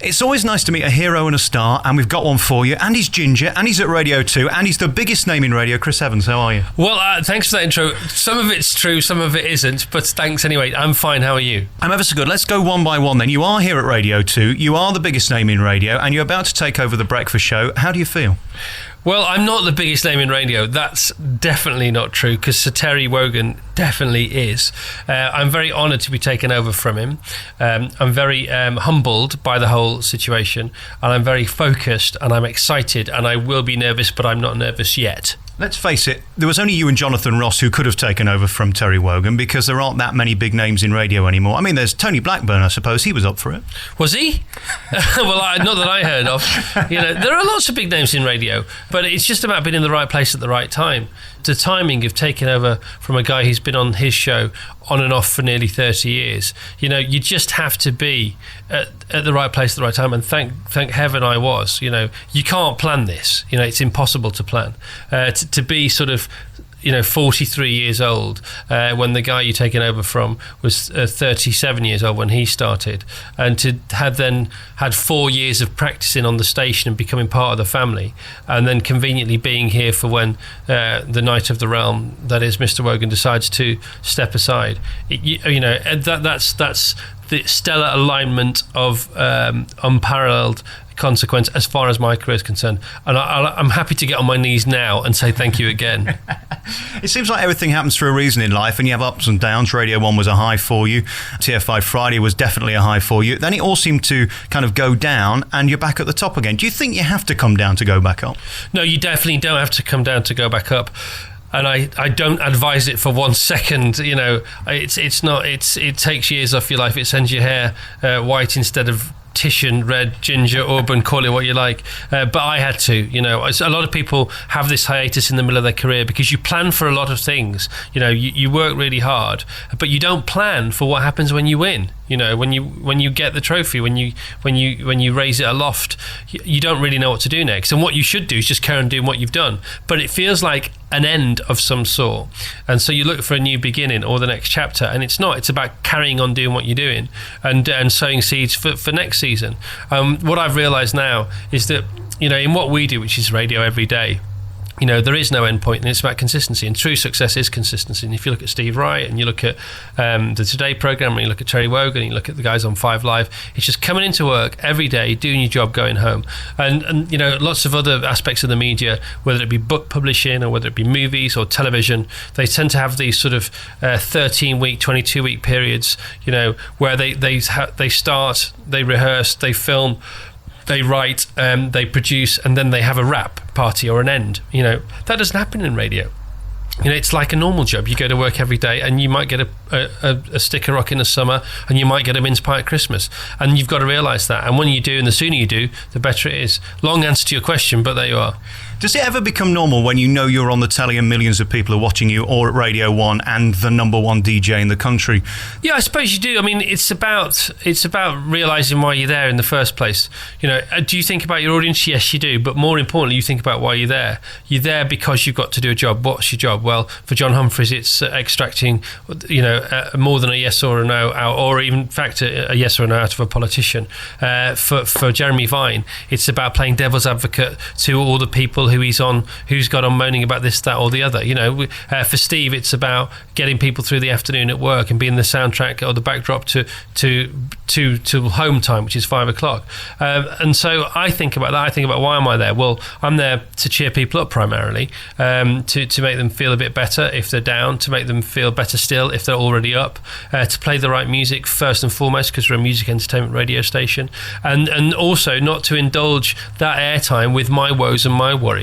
It's always nice to meet a hero and a star, and we've got one for you. And he's Ginger, and he's at Radio 2, and he's the biggest name in radio. Chris Evans, how are you? Well, thanks for that intro. Some of it's true, some of it isn't, but thanks anyway. I'm fine, how are you? I'm ever so good. Let's go one by one then. You are here at Radio 2, you are the biggest name in radio, and you're about to take over the breakfast show. How do you feel? Well, I'm not the biggest name in radio. That's definitely not true, because Sir Terry Wogan definitely is. I'm very honoured to be taken over from him. I'm very humbled by the whole situation, and I'm very focused, and I'm excited, and I will be nervous, but I'm not nervous yet. Let's face it, there was only you and Jonathan Ross who could have taken over from Terry Wogan, because there aren't that many big names in radio anymore. I mean, there's Tony Blackburn, I suppose. He was up for it. Was he? Well, not that I heard of. There are lots of big names in radio, but it's just about being in the right place at the right time. The timing of taking over from a guy who's been on his show on and off for nearly 30 years, you just have to be at the right place at the right time, and thank heaven I was. You can't plan this. It's impossible to plan. To be sort of 43 years old when the guy you're taking over from was 37 years old when he started, and to have then had 4 years of practicing on the station and becoming part of the family, and then conveniently being here for when the Knight of the Realm, that is Mr. Wogan, decides to step aside. That's the stellar alignment of unparalleled consequence as far as my career is concerned, and I'm happy to get on my knees now and say thank you again. It seems like everything happens for a reason in life, and you have ups and downs. Radio 1 was a high for you, TFI Friday was definitely a high for you, then it all seemed to kind of go down, and you're back at the top again. Do you think you have to come down to go back up? No, you definitely don't have to come down to go back up. And I don't advise it for 1 second. It takes years off your life. It sends your hair white instead of Titian, red, ginger, auburn, call it what you like. But I had to, a lot of people have this hiatus in the middle of their career because you plan for a lot of things. You work really hard, but you don't plan for what happens when you win. When you get the trophy, when you raise it aloft, you don't really know what to do next. And what you should do is just carry on doing what you've done. But it feels like an end of some sort, and so you look for a new beginning or the next chapter, and it's not. It's about carrying on doing what you're doing and sowing seeds for next season. What I've realised now is that in what we do, which is radio every day, there is no end point, and it's about consistency, and true success is consistency. And if you look at Steve Wright, and you look at the Today programme, and you look at Terry Wogan, and you look at the guys on 5 Live, it's just coming into work every day, doing your job, going home. And lots of other aspects of the media, whether it be book publishing or whether it be movies or television, they tend to have these sort of 13-week, 22-week periods, where they start, they rehearse, they film, they write, they produce, and then they have a wrap party or an end. That doesn't happen in radio. It's like a normal job. You go to work every day, and you might get a sticker rock in the summer, and you might get a mince pie at Christmas, and you've got to realise that. And when you do, and the sooner you do, the better it is. Long answer to your question, but there you are. Does it ever become normal when you're on the telly and millions of people are watching you, or at Radio 1 and the number one DJ in the country? Yeah, I suppose you do. I mean, it's about realising why you're there in the first place. Do you think about your audience? Yes, you do. But more importantly, you think about why you're there. You're there because you've got to do a job. What's your job? Well, for John Humphreys, it's extracting, more than a yes or a no out, or even in fact a yes or a no out of a politician. For Jeremy Vine, it's about playing devil's advocate to all the people who's got on moaning about this, that, or the other. For Steve, it's about getting people through the afternoon at work and being the soundtrack or the backdrop to home time, which is 5 o'clock. And so I think about that. I think about, why am I there? Well, I'm there to cheer people up primarily, to make them feel a bit better if they're down, to make them feel better still if they're already up, to play the right music first and foremost, because we're a music entertainment radio station, and also not to indulge that airtime with my woes and my worries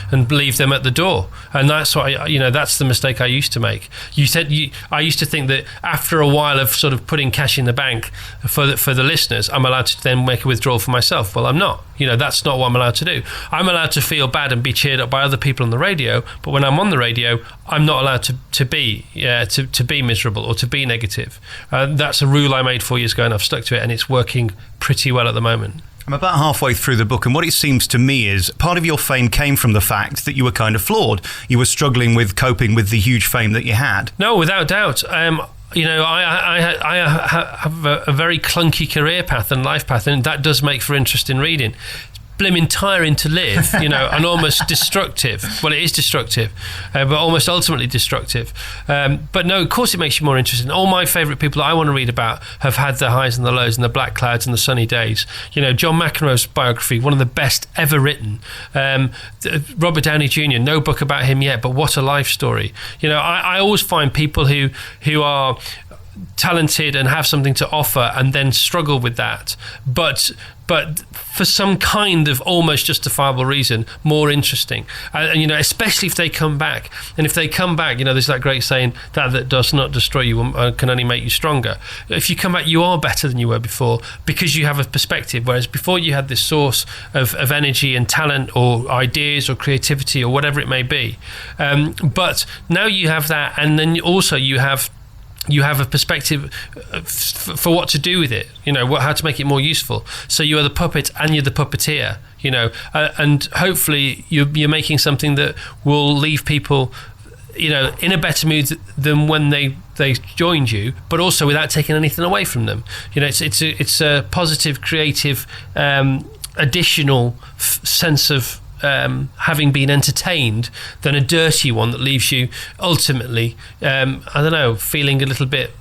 and leave them at the door. And that's what that's the mistake I used to make. I used to think that after a while of sort of putting cash in the bank for the listeners, I'm allowed to then make a withdrawal for myself. Well, I'm not. That's not what I'm allowed to do. I'm allowed to feel bad and be cheered up by other people on the radio, but when I'm on the radio, I'm not allowed to be miserable or to be negative. That's a rule I made 4 years ago, and I've stuck to it, and it's working pretty well at the moment. I'm about halfway through the book, and what it seems to me is part of your fame came from the fact that you were kind of flawed. You were struggling with coping with the huge fame that you had. No, without doubt. I have a very clunky career path and life path, and that does make for interesting reading. Blimmin' tiring to live, and almost destructive. Well, it is destructive, but almost ultimately destructive. But no, of course it makes you more interesting. All my favourite people that I want to read about have had the highs and the lows and the black clouds and the sunny days. John McEnroe's biography, one of the best ever written. Robert Downey Jr., no book about him yet, but what a life story. I always find people who are talented and have something to offer and then struggle with that, but for some kind of almost justifiable reason, more interesting. And especially if they come back. And if they come back, there's that great saying, that does not destroy you can only make you stronger. If you come back, you are better than you were before because you have a perspective, whereas before you had this source of energy and talent or ideas or creativity or whatever it may be. But now you have that, and then also you have a perspective for what to do with it, how to make it more useful. So you are the puppet and you're the puppeteer, and hopefully you're making something that will leave people, in a better mood than when they joined you, but also without taking anything away from them. It's a positive, creative, additional sense of having been entertained than a dirty one that leaves you ultimately, feeling a little bit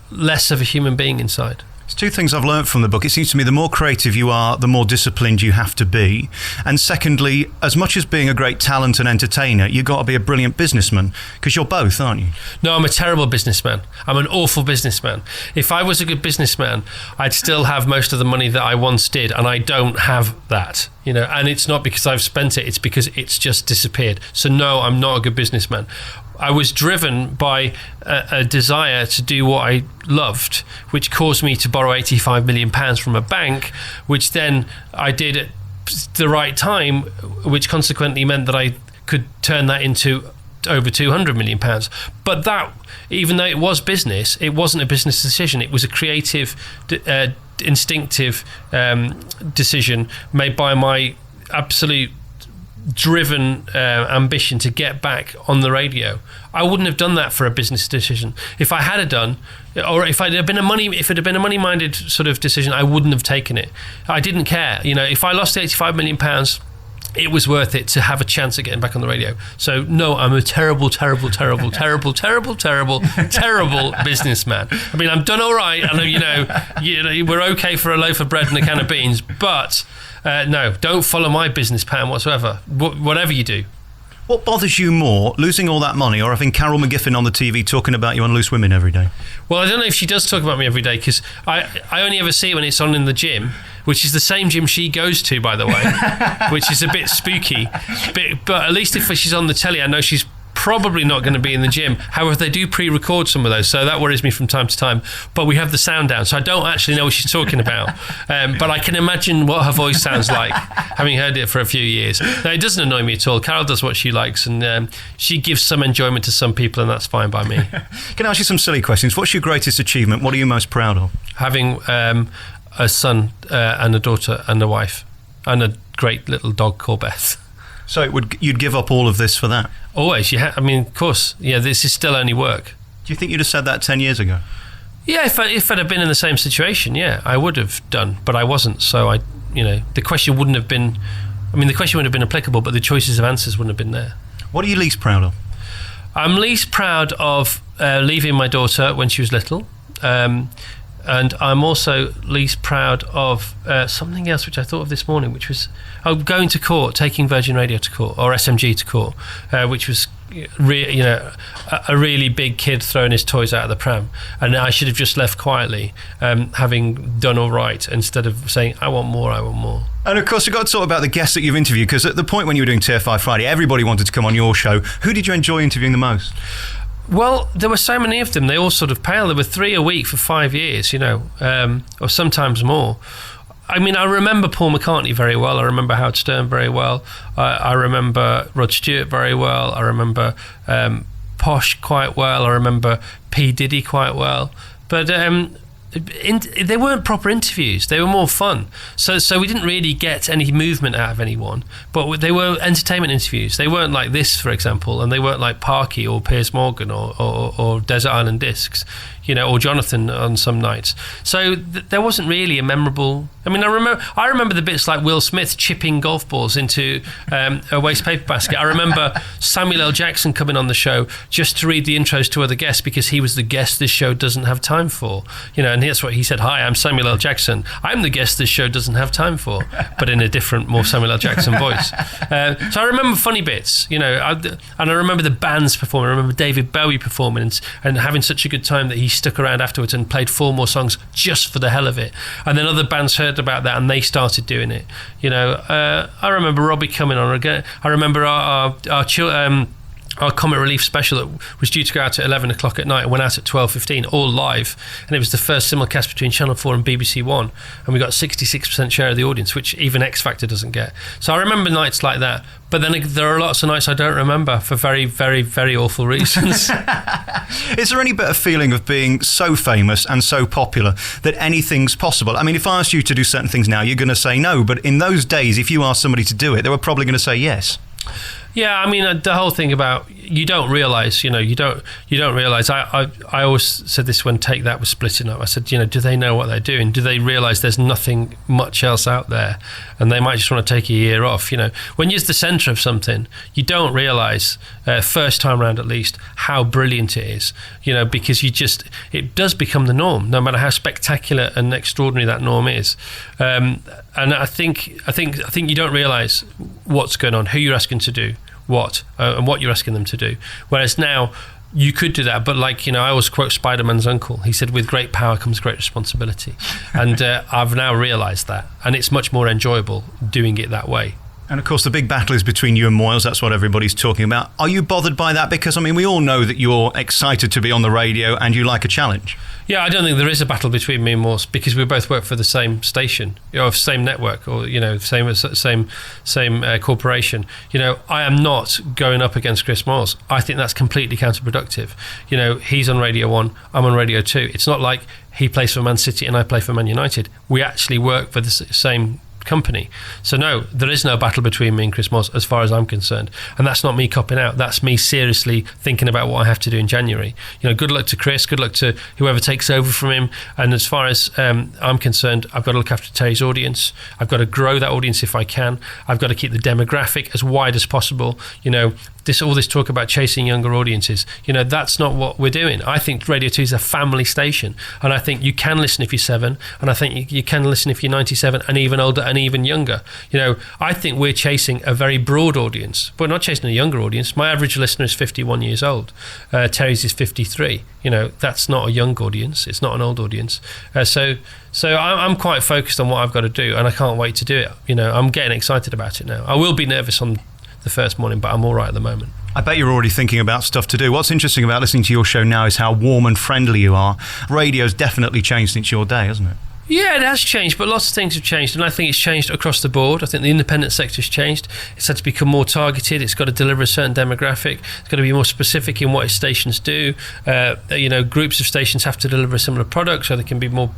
less of a human being inside. There's two things I've learned from the book. It seems to me the more creative you are, the more disciplined you have to be. And secondly, as much as being a great talent and entertainer, you've got to be a brilliant businessman, because you're both, aren't you? No, I'm a terrible businessman. I'm an awful businessman. If I was a good businessman, I'd still have most of the money that I once did, and I don't have that. And it's not because I've spent it, it's because it's just disappeared. So no, I'm not a good businessman. I was driven by a desire to do what I loved, which caused me to borrow £85 million from a bank, which then I did at the right time, which consequently meant that I could turn that into over £200 million. But that, even though it was business, it wasn't a business decision. It was a creative, instinctive decision made by my absolute driven ambition to get back on the radio. I wouldn't have done that for a business decision. If I had done, or if it had been a money-minded sort of decision, I wouldn't have taken it. I didn't care. If I lost £85 million, it was worth it to have a chance at getting back on the radio. So no, I'm a terrible businessman. I mean, I'm done all right. I know, we're okay for a loaf of bread and a can of beans, but no, don't follow my business pattern whatsoever. Whatever you do. What bothers you more, losing all that money or having Carol McGiffin on the TV talking about you on Loose Women every day? Well, I don't know if she does talk about me every day, because I only ever see it when it's on in the gym, which is the same gym she goes to, by the way, which is a bit spooky. But at least if she's on the telly, I know she's probably not going to be in the gym. However, they do pre-record some of those, so that worries me from time to time. But we have the sound down, so I don't actually know what she's talking about. But I can imagine what her voice sounds like, having heard it for a few years. Now, it doesn't annoy me at all. Carol does what she likes, and she gives some enjoyment to some people, and that's fine by me. Can I ask you some silly questions? What's your greatest achievement? What are you most proud of? Having a son and a daughter and a wife and a great little dog called Beth. So you'd give up all of this for that? Always. Of course. Yeah, this is still only work. Do you think you'd have said that 10 years ago? Yeah, if I'd have been in the same situation, yeah, I would have done, but I wasn't. So the question wouldn't have been. The question would have been applicable, but the choices of answers wouldn't have been there. What are you least proud of? I'm least proud of leaving my daughter when she was little. And I'm also least proud of something else which I thought of this morning, which was going to court, taking Virgin Radio to court, or SMG to court, which was a really big kid throwing his toys out of the pram, and I should have just left quietly, having done all right, instead of saying I want more. And of course, we've got to talk about the guests that you've interviewed, because at the point when you were doing TFI Friday, everybody wanted to come on your show. Who did you enjoy interviewing the most? Well, there were so many of them. They all sort of paled. There were 3 a week for 5 years, or sometimes more. I remember Paul McCartney very well. I remember Howard Stern very well. I remember Rod Stewart very well. I remember Posh quite well. I remember P. Diddy quite well. But they weren't proper interviews. They were more fun. So we didn't really get any movement out of anyone, but they were entertainment interviews. They weren't like this, for example, and they weren't like Parky or Piers Morgan or Desert Island Discs. or Jonathan on some nights. So there wasn't really a memorable. I mean, I remember the bits like Will Smith chipping golf balls into a waste paper basket. I remember Samuel L. Jackson coming on the show just to read the intros to other guests because he was the guest this show doesn't have time for. And that's what he said. Hi, I'm Samuel L. Jackson. I'm the guest this show doesn't have time for, but in a different, more Samuel L. Jackson voice. So I remember funny bits, and I remember the bands performing. I remember David Bowie performing and having such a good time that he stuck around afterwards and played 4 more songs just for the hell of it. And then other bands heard about that and they started doing it. I remember Robbie coming on again. I remember our Comic Relief special that was due to go out at 11 o'clock at night and went out at 12:15, all live, and it was the first simulcast between Channel 4 and BBC One, and we got 66% share of the audience, which even X Factor doesn't get. So I remember nights like that, but then there are lots of nights I don't remember for very, very, very awful reasons. Is there any better feeling of being so famous and so popular that anything's possible? I mean, if I asked you to do certain things now, you're going to say no, but in those days, if you asked somebody to do it, they were probably going to say yes. Yeah, I mean, the whole thing about you don't realise, you don't realise. I always said this when Take That was splitting up. I said, do they know what they're doing? Do they realise there's nothing much else out there, and they might just want to take a year off? When you're the centre of something, you don't realise first time round at least how brilliant it is. Because it does become the norm, no matter how spectacular and extraordinary that norm is. And I think you don't realise what's going on, who you're asking to do what, and what you're asking them to do. Whereas now, you could do that, but I always quote Spider-Man's uncle. He said, with great power comes great responsibility. And I've now realised that, and it's much more enjoyable doing it that way. And of course, the big battle is between you and Moyles. That's what everybody's talking about. Are you bothered by that? Because, we all know that you're excited to be on the radio and you like a challenge. Yeah, I don't think there is a battle between me and Moyles because we both work for the same station, same network, or same corporation. I am not going up against Chris Moyles. I think that's completely counterproductive. He's on Radio 1, I'm on Radio 2. It's not like he plays for Man City and I play for Man United. We actually work for the same company. So no, there is no battle between me and Chris Moyles as far as I'm concerned, and that's not me copping out. That's me seriously thinking about what I have to do in January. Good luck to Chris, good luck to whoever takes over from him, and as far as I'm concerned, I've got to look after Terry's audience. I've got to grow that audience if I can. I've got to keep the demographic as wide as possible. All this talk about chasing younger audiences, that's not what we're doing. I think Radio 2 is a family station, and I think you can listen if you're 7, and I think you can listen if you're 97 and even older and even younger. I think we're chasing a very broad audience, but we're not chasing a younger audience. My average listener is 51 years old. Terry's is 53. That's not a young audience. It's not an old audience. So I'm quite focused on what I've got to do, and I can't wait to do it. I'm getting excited about it now. I will be nervous on the first morning, but I'm all right at the moment. I bet you're already thinking about stuff to do. What's interesting about listening to your show now is how warm and friendly you are. Radio's definitely changed since your day, hasn't it? Yeah, it has changed, but lots of things have changed, and I think it's changed across the board. I think the independent sector's changed. It's had to become more targeted. It's got to deliver a certain demographic. It's got to be more specific in what its stations do. Groups of stations have to deliver a similar product so they can be more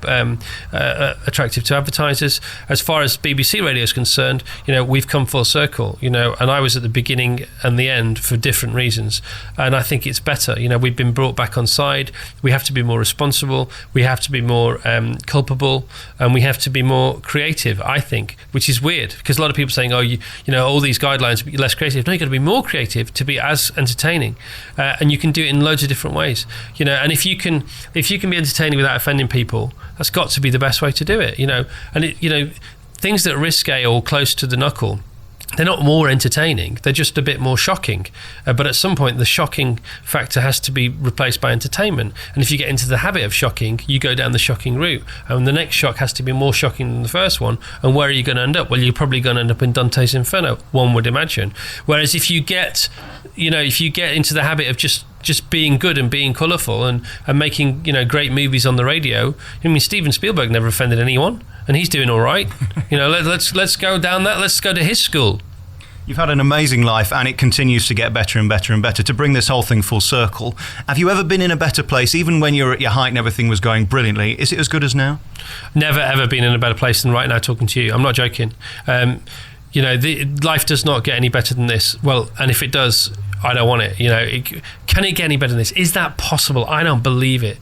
attractive to advertisers. As far as BBC Radio is concerned, we've come full circle, and I was at the beginning and the end for different reasons, and I think it's better. We've been brought back on side. We have to be more responsible. We have to be more culpable. And we have to be more creative, I think, which is weird because a lot of people are saying, all these guidelines, be less creative. No, you've got to be more creative to be as entertaining, and you can do it in loads of different ways. And if you can be entertaining without offending people, that's got to be the best way to do it. And things that are risque or close to the knuckle, they're not more entertaining, they're just a bit more shocking. But at some point, the shocking factor has to be replaced by entertainment. And if you get into the habit of shocking, you go down the shocking route. And the next shock has to be more shocking than the first one. And where are you going to end up? Well, you're probably going to end up in Dante's Inferno, one would imagine. Whereas if you get into the habit of just being good and being colourful and making great movies on the radio, Steven Spielberg never offended anyone. And he's doing all right. Let's go down that. Let's go to his school. You've had an amazing life, and it continues to get better and better and better. To bring this whole thing full circle, have you ever been in a better place, even when you're at your height and everything was going brilliantly? Is it as good as now? Never, ever been in a better place than right now talking to you. I'm not joking. Life does not get any better than this. Well, and if it does, I don't want it. Can it get any better than this? Is that possible? I don't believe it.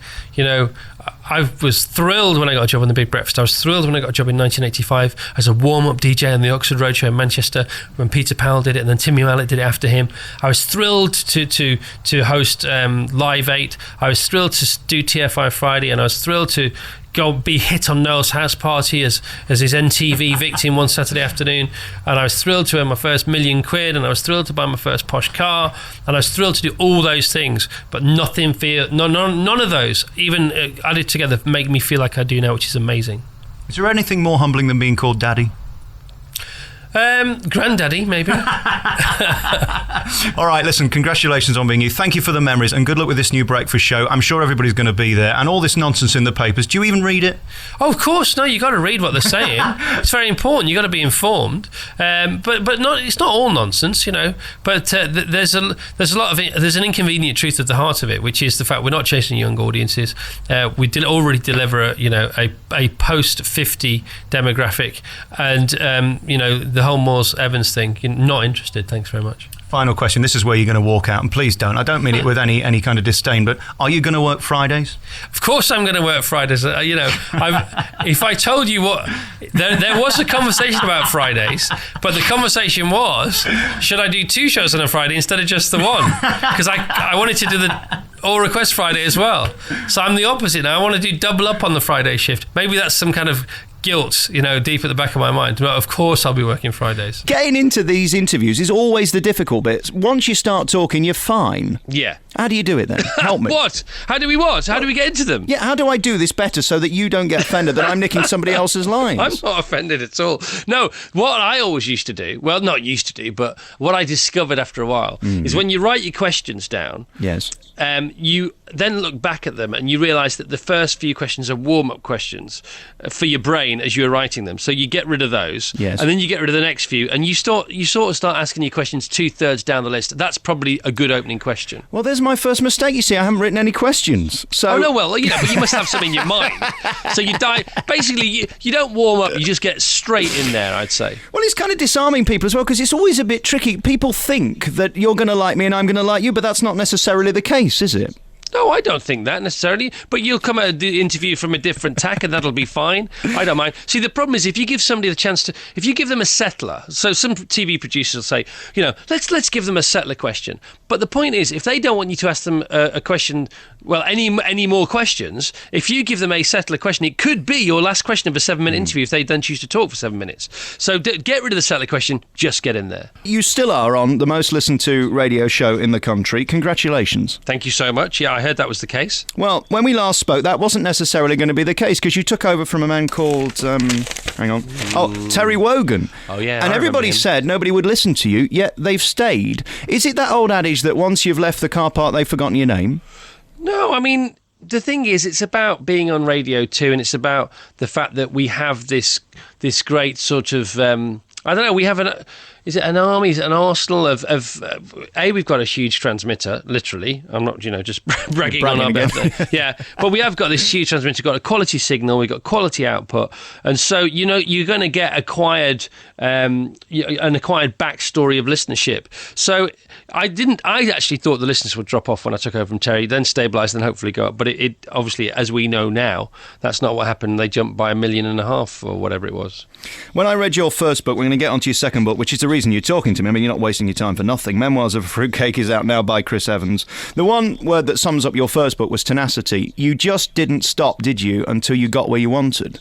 I was thrilled when I got a job on the Big Breakfast. I was thrilled when I got a job in 1985 as a warm-up DJ on the Oxford Roadshow in Manchester when Peter Powell did it, and then Timmy Mallet did it after him. I was thrilled to host Live 8. I was thrilled to do TFI Friday, and I was thrilled to go be hit on Noel's house party as his NTV victim one Saturday afternoon, and I was thrilled to earn my first £1 million, and I was thrilled to buy my first posh car, and I was thrilled to do all those things, but none of those, even added together, make me feel like I do now, which is amazing. Is there anything more humbling than being called daddy? Granddaddy, maybe. All right, listen, congratulations on being you. Thank you for the memories, and good luck with this new breakfast show. I'm sure everybody's going to be there, and all this nonsense in the papers. Do you even read it? Oh, of course. No, you got to read what they're saying. It's very important. You got to be informed. But not. It's not all nonsense, But there's an inconvenient truth at the heart of it, which is the fact we're not chasing young audiences. We already deliver a post 50 demographic, and the whole Moores Evans thing. You're not interested. Thanks very much. Final question. This is where you're going to walk out, and please don't. I don't mean it with any kind of disdain, but are you going to work Fridays? Of course I'm going to work Fridays. If I told you what... There was a conversation about Fridays, but the conversation was, should I do 2 shows on a Friday instead of just the one? Because I wanted to do the All Request Friday as well. So I'm the opposite now. I want to do double up on the Friday shift. Maybe that's some kind of guilt, deep at the back of my mind. But of course I'll be working Fridays. Getting into these interviews is always the difficult bit. Once you start talking, you're fine. Yeah. How do you do it then? Help me. What? How do we what? How do we get into them? Yeah, how do I do this better so that you don't get offended that I'm nicking somebody else's lines? I'm not offended at all. No, what I always used to do, well, not used to do, but what I discovered after a while is when you write your questions down, yes, you then look back at them and you realise that the first few questions are warm-up questions for your brain as you're writing them. So you get rid of those, yes, and then you get rid of the next few, and you sort of start asking your questions 2/3 down the list. That's probably a good opening question. Well, there's my first mistake. You see, I haven't written any questions. So. Oh no, well, but you must have some in your mind. So you basically you don't warm up. You just get straight in there, I'd say. Well, it's kind of disarming people as well, because it's always a bit tricky. People think that you're going to like me and I'm going to like you, but that's not necessarily the case, is it? No, I don't think that necessarily. But you'll come at the interview from a different tack, and that'll be fine. I don't mind. See, the problem is if you give somebody the chance to, if you give them a settler. So some TV producers will say, let's give them a settler question. But the point is, if they don't want you to ask them a question, well, any more questions, if you give them a settler question, it could be your last question of a 7-minute interview if they then choose to talk for 7 minutes. So get rid of the settler question. Just get in there. You still are on the most listened to radio show in the country. Congratulations. Thank you so much. Yeah, I heard that was the case. Well, when we last spoke, that wasn't necessarily going to be the case, because you took over from a man called, Terry Wogan. Oh, yeah. And everybody said nobody would listen to you, yet they've stayed. Is it that old adage that once you've left the car park, they've forgotten your name? No, I mean, the thing is, it's about being on radio too, and it's about the fact that we have this great sort of... I don't know, we have is it an army, is it an arsenal of we've got a huge transmitter, literally. I'm not, just bragging on our birthday. Yeah, but we have got this huge transmitter, we've got a quality signal, we've got quality output. And so, you're going to get an acquired backstory of listenership. So I actually thought the listeners would drop off when I took over from Terry, then stabilise, then hopefully go up. But it obviously, as we know now, that's not what happened. They jumped by 1.5 million or whatever it was. When I read your first book, we're going to get onto your second book, which is the reason you're talking to me. I mean, you're not wasting your time for nothing. Memoirs of a Fruitcake is out now by Chris Evans. The one word that sums up your first book was tenacity. You just didn't stop, did you, until you got where you wanted?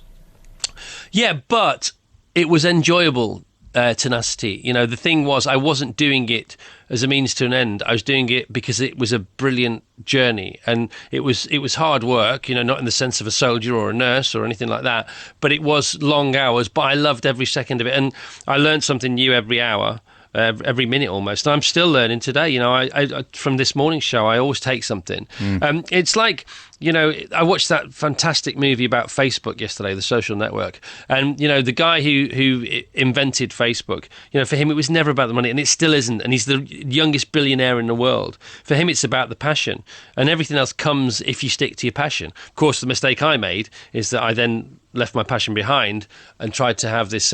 Yeah, but it was enjoyable. Tenacity. The thing was, I wasn't doing it as a means to an end. I was doing it because it was a brilliant journey, and it was hard work, not in the sense of a soldier or a nurse or anything like that, but it was long hours, but I loved every second of it, and I learned something new every hour. Every minute almost. And I'm still learning today. I from this morning's show, I always take something. It's like, I watched that fantastic movie about Facebook yesterday, The Social Network. And, the guy who invented Facebook, for him, it was never about the money, and it still isn't. And he's the youngest billionaire in the world. For him, it's about the passion. And everything else comes if you stick to your passion. Of course, the mistake I made is that I then left my passion behind and tried to have this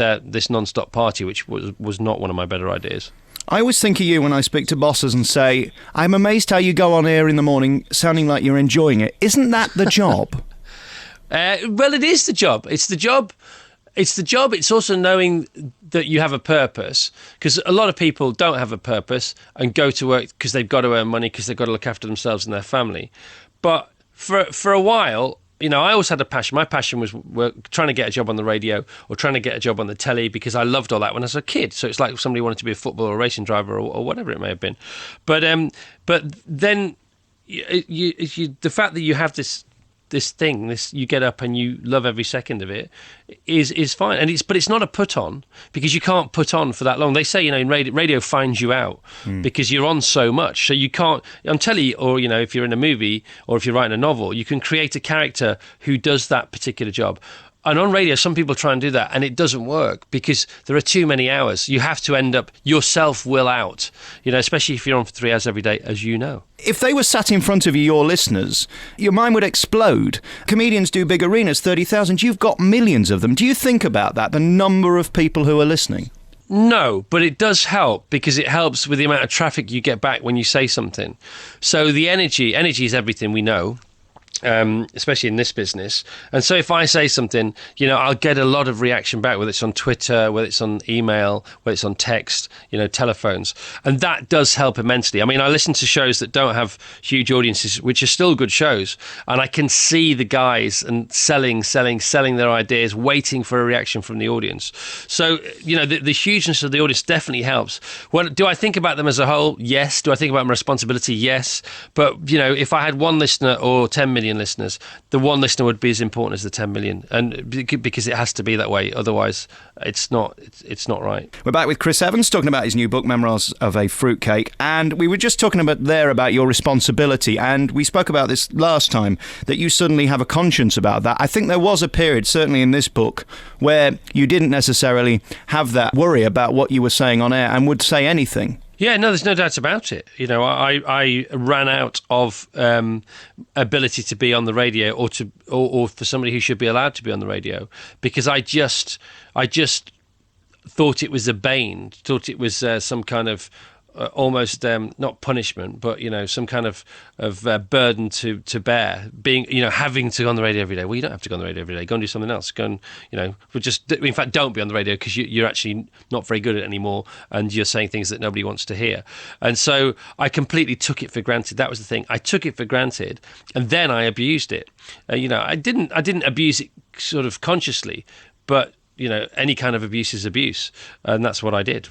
non-stop party, which was not one of my better ideas. I always think of you when I speak to bosses and say, I'm amazed how you go on air in the morning sounding like you're enjoying it. Isn't that the job? Well, it is the job. It's the job. It's the job. It's also knowing that you have a purpose, because a lot of people don't have a purpose and go to work because they've got to earn money, because they've got to look after themselves and their family. But for a while, you know, I always had a passion. My passion was trying to get a job on the radio or trying to get a job on the telly, because I loved all that when I was a kid. So it's like if somebody wanted to be a footballer or a racing driver or whatever it may have been. But then the fact that you have this thing, you get up and you love every second of it, is fine. And but it's not a put on, because you can't put on for that long. They say, you know, in radio finds you out because you're on so much. So you can't, on telly, or, you know, if you're in a movie or if you're writing a novel, you can create a character who does that particular job. And on radio, some people try and do that, and it doesn't work because there are too many hours. You have to end up, yourself will out, you know, especially if you're on for 3 hours every day, as you know. If they were sat in front of you, your listeners, your mind would explode. Comedians do big arenas, 30,000. You've got millions of them. Do you think about that, the number of people who are listening? No, but it does help, because it helps with the amount of traffic you get back when you say something. So the energy is everything, we know. Especially in this business. And so if I say something, you know, I'll get a lot of reaction back, whether it's on Twitter, whether it's on email, whether it's on text, you know, telephones. And that does help immensely. I mean, I listen to shows that don't have huge audiences, which are still good shows, and I can see the guys and selling their ideas, waiting for a reaction from the audience. So, you know, the hugeness of the audience definitely helps. Do I think about them as a whole? Yes. Do I think about my responsibility? Yes. But, you know, if I had one listener or 10 million listeners, the one listener would be as important as the 10 million, and because it has to be that way, otherwise it's not right. We're back with Chris Evans talking about his new book, Memoirs of a Fruitcake, and we were just talking about your responsibility, and we spoke about this last time, that you suddenly have a conscience about that. I think there was a period, certainly in this book, where you didn't necessarily have that worry about what you were saying on air and would say anything. Yeah, no, there's no doubt about it. You know, I ran out of ability to be on the radio, or for somebody who should be allowed to be on the radio, because I just thought it was a bane, thought it was some kind of almost not punishment, but, you know, some kind of burden to bear, being, you know, having to go on the radio every day. Well, you don't have to go on the radio every day. Go and do something else. Go and, you know, in fact, don't be on the radio, because you're actually not very good at it anymore, and you're saying things that nobody wants to hear. And so I completely took it for granted. That was the thing. I took it for granted, and then I abused it. You know, I didn't abuse it sort of consciously, but, you know, any kind of abuse is abuse, and that's what I did.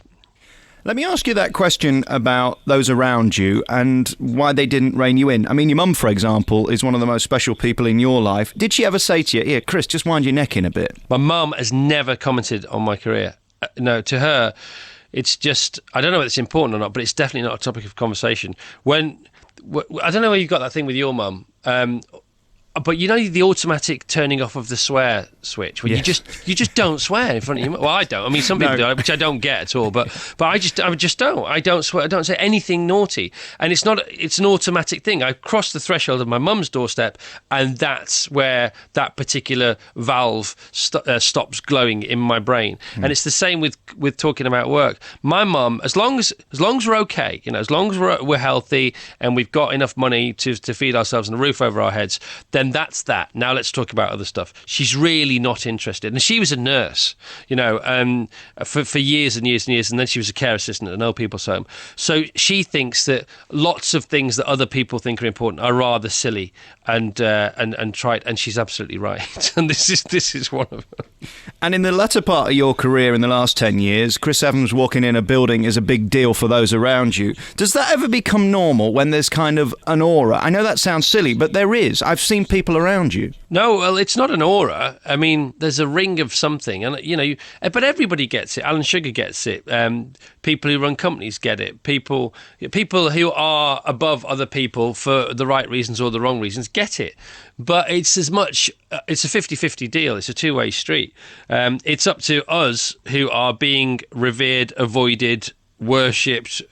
Let me ask you that question about those around you and why they didn't rein you in. I mean, your mum, for example, is one of the most special people in your life. Did she ever say to you, here, Chris, just wind your neck in a bit? My mum has never commented on my career. No, to her, it's just, I don't know whether it's important or not, but it's definitely not a topic of conversation. I don't know where you got that thing with your mum, but you know the automatic turning off of the swear switch, when yes. you just don't swear in front of you. Well, I don't. I mean, some people do, which I don't get at all. But I just don't. I don't swear. I don't say anything naughty, and it's an automatic thing. I cross the threshold of my mum's doorstep, and that's where that particular valve stops glowing in my brain. And it's the same with talking about work. My mum, as long as we're okay, you know, as long as we're healthy and we've got enough money to feed ourselves and a roof over our heads, then that's that. Now let's talk about other stuff. She's really not interested. And she was a nurse, you know, for years and years and years. And then she was a care assistant at an old people's home. So she thinks that lots of things that other people think are important are rather silly and trite. And she's absolutely right. And this is one of them. And in the latter part of your career in the last 10 years, Chris Evans walking in a building is a big deal for those around you. Does that ever become normal when there's kind of an aura? I know that sounds silly, but there is. I've seen people around you. No, well, it's not an aura. I mean, there's a ring of something, and you know, but everybody gets it. Alan Sugar gets it. People who run companies get it. People who are above other people for the right reasons or the wrong reasons get it. But it's as much. It's a 50-50 deal. It's a two-way street. It's up to us who are being revered, avoided, worshipped,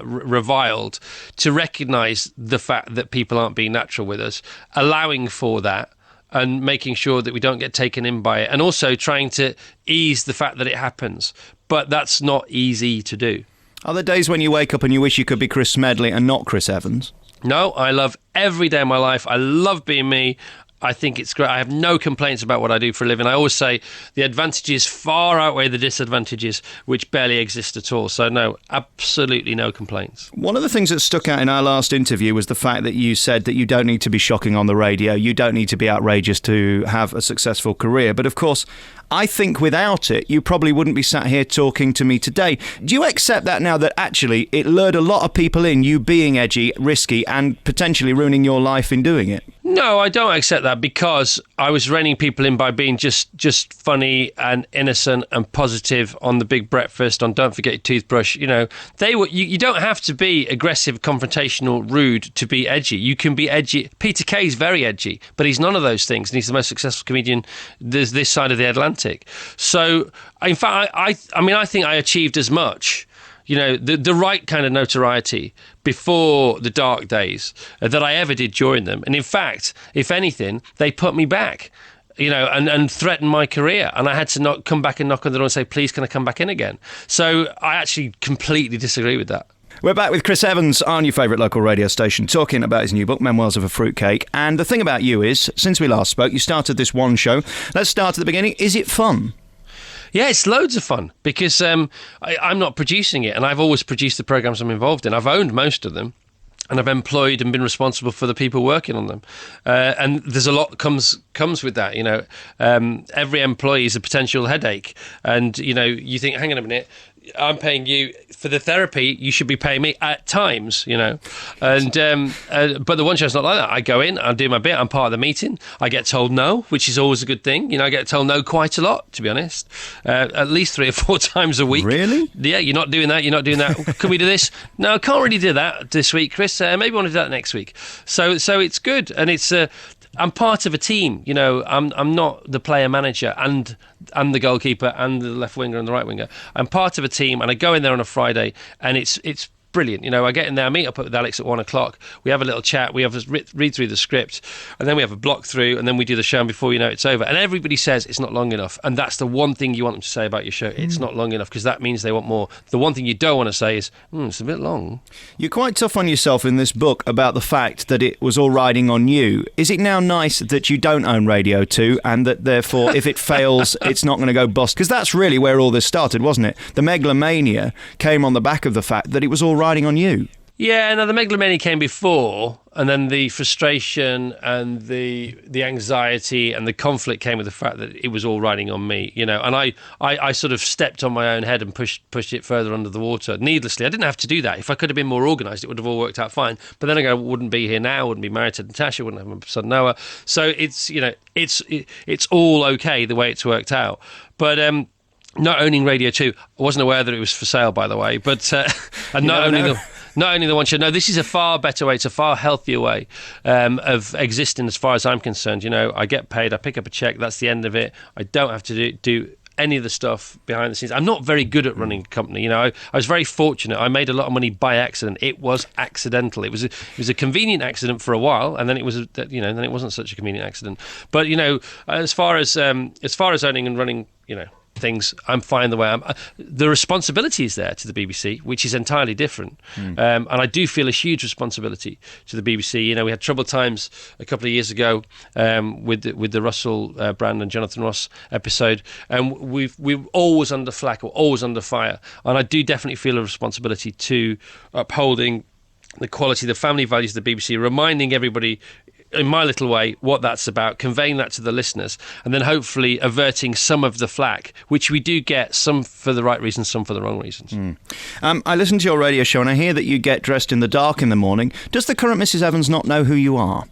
reviled, to recognise the fact that people aren't being natural with us, allowing for that, and making sure that we don't get taken in by it, and also trying to ease the fact that it happens. But that's not easy to do. Are there days when you wake up and you wish you could be Chris Smedley and not Chris Evans? No, I love every day of my life. I love being me. I think it's great. I have no complaints about what I do for a living. I always say the advantages far outweigh the disadvantages, which barely exist at all. So no, absolutely no complaints. One of the things that stuck out in our last interview was the fact that you said that you don't need to be shocking on the radio. You don't need to be outrageous to have a successful career. But of course, I think without it, you probably wouldn't be sat here talking to me today. Do you accept that now, that actually it lured a lot of people in, you being edgy, risky, and potentially ruining your life in doing it? No, I don't accept that, because I was reining people in by being just funny and innocent and positive on the Big Breakfast, on Don't Forget Your Toothbrush. You know, you don't have to be aggressive, confrontational, rude to be edgy. You can be edgy. Peter Kay's very edgy, but he's none of those things, and he's the most successful comedian this side of the Atlantic. So, in fact, I mean, I think I achieved as much, you know, the right kind of notoriety before the dark days that I ever did during them. And in fact, if anything, they put me back, you know, and threatened my career. And I had to come back and knock on the door and say, please, can I come back in again? So I actually completely disagree with that. We're back with Chris Evans on your favourite local radio station, talking about his new book, Memoirs of a Fruitcake. And the thing about you is, since we last spoke, you started this one show. Let's start at the beginning. Is it fun? Yeah, it's loads of fun, because I'm not producing it, and I've always produced the programmes I'm involved in. I've owned most of them, and I've employed and been responsible for the people working on them. And there's a lot that comes with that, you know. Every employee is a potential headache. And, you know, you think, hang on a minute, I'm paying you for the therapy, you should be paying me at times, you know. And but the one show's not like that. I go in, I do my bit, I'm part of the meeting. I get told no, which is always a good thing. You know, I get told no quite a lot, to be honest. At least 3 or 4 times a week. Really? Yeah, you're not doing that, you're not doing that. Can we do this? No, I can't really do that this week, Chris. Maybe I want to do that next week. So it's good, and it's I'm part of a team, you know. I'm not the player manager and the goalkeeper and the left winger and the right winger. I'm part of a team, and I go in there on a Friday, and it's brilliant. You know, I get in there, I meet up with Alex at 1 o'clock. We have a little chat. We have a read through the script, and then we have a block through, and then we do the show, and before you know it, it's over. And everybody says it's not long enough, and that's the one thing you want them to say about your show. It's not long enough, because that means they want more. The one thing you don't want to say is, it's a bit long. You're quite tough on yourself in this book about the fact that it was all riding on you. Is it now nice that you don't own Radio 2, and that therefore if it fails, it's not going to go bust? Because that's really where all this started, wasn't it? The megalomania came on the back of the fact that it was all riding on you. Yeah, no, the megalomania came before, and then the frustration and the anxiety and the conflict came with the fact that it was all riding on me, you know. And I sort of stepped on my own head and pushed it further under the water needlessly. I didn't have to do that. If I could have been more organised, it would have all worked out fine. But then I wouldn't be here now, wouldn't be married to Natasha, wouldn't have my son Noah. So it's, you know, it's all okay the way it's worked out. But not owning Radio 2, I wasn't aware that it was for sale, by the way. But and not only the one show. No, this is a far better way. It's a far healthier way of existing, as far as I'm concerned. You know, I get paid, I pick up a check, that's the end of it. I don't have to do any of the stuff behind the scenes. I'm not very good at running a company. You know, I was very fortunate. I made a lot of money by accident. It was accidental. It was a convenient accident for a while, and then it was then it wasn't such a convenient accident. But you know, as far as owning and running, you know, things, I'm fine the way I'm. The responsibility is there to the BBC, which is entirely different. And I do feel a huge responsibility to the BBC. You know, we had troubled times a couple of years ago with the Russell Brand and Jonathan Ross episode, and we're always under flak or always under fire. And I do definitely feel a responsibility to upholding the quality, the family values of the BBC, reminding everybody in my little way what that's about, conveying that to the listeners, and then hopefully averting some of the flack, which we do get, some for the right reasons, some for the wrong reasons. I listen to your radio show and I hear that you get dressed in the dark in the morning. Does the current Mrs. Evans not know who you are?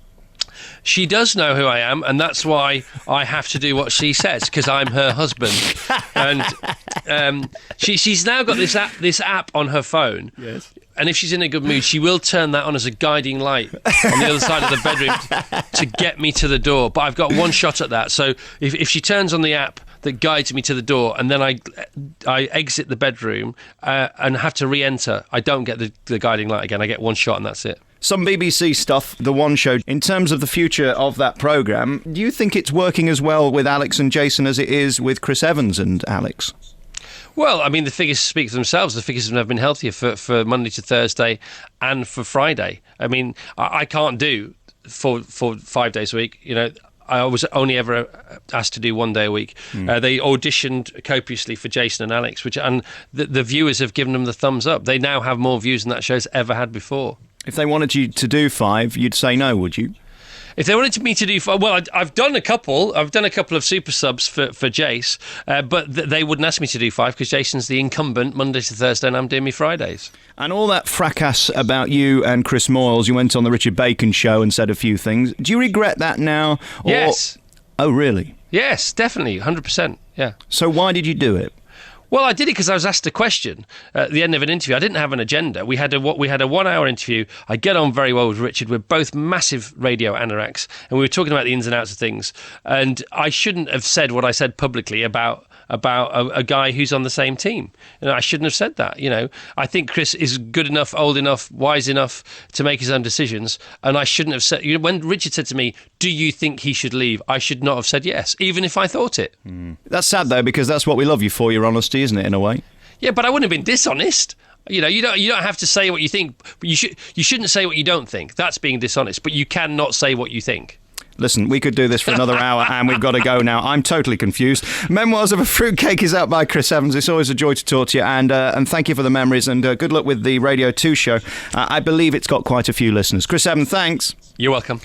She does know who I am, and that's why I have to do what she says, because I'm her husband. And she's now got this app on her phone. Yes. And if she's in a good mood, she will turn that on as a guiding light on the other side of the bedroom to get me to the door. But I've got one shot at that. So if she turns on the app that guides me to the door, and then I exit the bedroom and have to re-enter, I don't get the guiding light again. I get one shot and that's it. Some BBC stuff, the One Show. In terms of the future of that programme, do you think it's working as well with Alex and Jason as it is with Chris Evans and Alex? Well, I mean, the figures speak for themselves. The figures have never been healthier for Monday to Thursday and for Friday. I mean, I can't do for 5 days a week. You know, I was only ever asked to do 1 day a week. They auditioned copiously for Jason and Alex, and the viewers have given them the thumbs up. They now have more views than that show's ever had before. If they wanted you to do 5, you'd say no, would you? If they wanted me to do, well, I've done a couple. I've done a couple of super subs for Jace, but they wouldn't ask me to do 5 because Jason's the incumbent Monday to Thursday, and I'm doing me Fridays. And all that fracas about you and Chris Moyles, you went on the Richard Bacon show and said a few things. Do you regret that now? Or... Yes. Oh, really? Yes, definitely, 100%. Yeah. So why did you do it? Well, I did it because I was asked a question at the end of an interview. I didn't have an agenda. We had a 1 hour interview. I get on very well with Richard. We're both massive radio anoraks, and we were talking about the ins and outs of things. And I shouldn't have said what I said publicly about a guy who's on the same team. And I shouldn't have said that. You know, I think Chris is good enough, old enough, wise enough to make his own decisions. And I shouldn't have said. You know, when Richard said to me, "Do you think he should leave?" I should not have said yes, even if I thought it. That's sad though, because that's what we love you for, your honesty, isn't it? In a way. Yeah, but I wouldn't have been dishonest. You know, you don't have to say what you think. But you shouldn't say what you don't think. That's being dishonest. But you cannot say what you think. Listen, we could do this for another hour, and we've got to go now. I'm totally confused. Memoirs of a Fruitcake is out by Chris Evans. It's always a joy to talk to you, and thank you for the memories, and good luck with the Radio 2 show. I believe it's got quite a few listeners. Chris Evans, thanks. You're welcome.